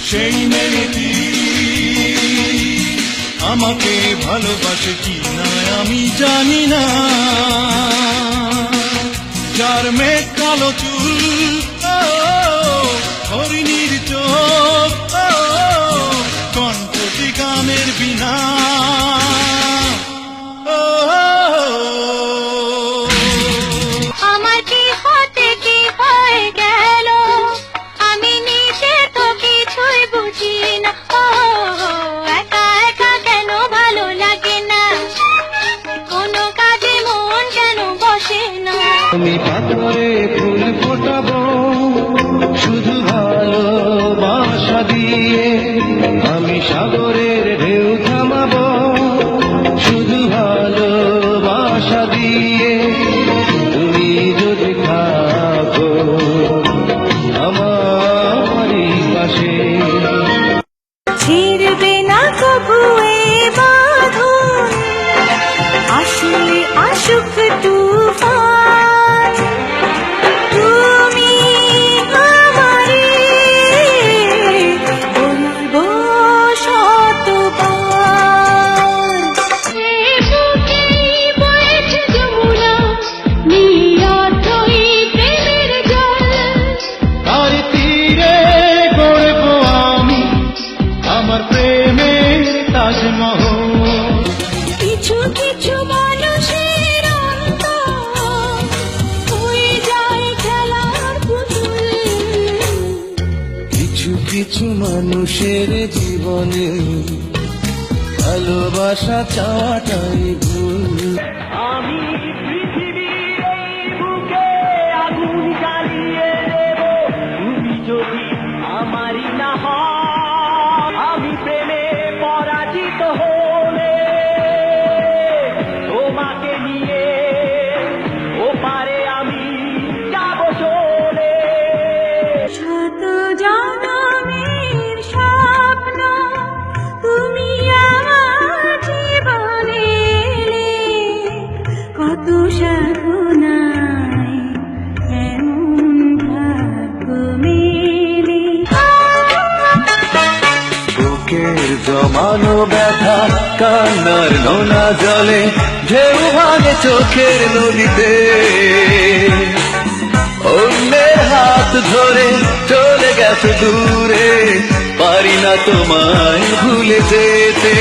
সেই মেয়েটি আমাকে ভালোবাসে কি না আমি জানি না। যার মেঘ কালো চুল, হরিণীর চোখ, কণ্ঠটি গানের বিনা। আমার কি হতে কি হয়ে গেল, আমি নিজে তো কিছুই বুঝি না। একা একা কেন ভালো লাগে না, কোনো কাজে মন কেন বসে না। আমি পাথরে ফুল ফোটাবো শুধু ভালোবাসা দিয়ে, আমি সাগরের ঢেউ থামাবো শুধু ভালোবাসা দিয়ে। তুমি যদি থাকো আমারই পাশে, ছিড়বে না কবু এ বাঁধন, আসলে আসুক তুফান। তুমি আমারে বলবো শতবার। বুকে বয়েছে যমুনা, নিয়তই প্রেমের জল। তার তীরে গড়বো আমি আমার প্রেমের তাজমহল। কিছু কিছু মানুষের অন্তর হয়ে যায় খেলার পুতুল। কিছু কিছু মানুষের জীবনে ভালোবাসা চাওয়াটাই ভুল। আমি পৃথিবীর এই বুকে আগুন জ্বালিয়ে দেব, তুমি যদি আমারই না হও। আমি প্রেমে পরাজিত হলে তোমাকে নিয়ে ওপারে আমি যাব চলে। শত জনমের স্বপ্ন তুমি আমার জীবনে এলে, কত সাধনায় এমন ভাগ্য মেলে। বুকের জমানো ব্যথা কান্নার নোনা জলে, ঢেউ ভাঙে চোখের নদীতে। অন্যের হাত ধরে চলে গেছে দূরে, পারি না তোমায় ভুলে যেতে।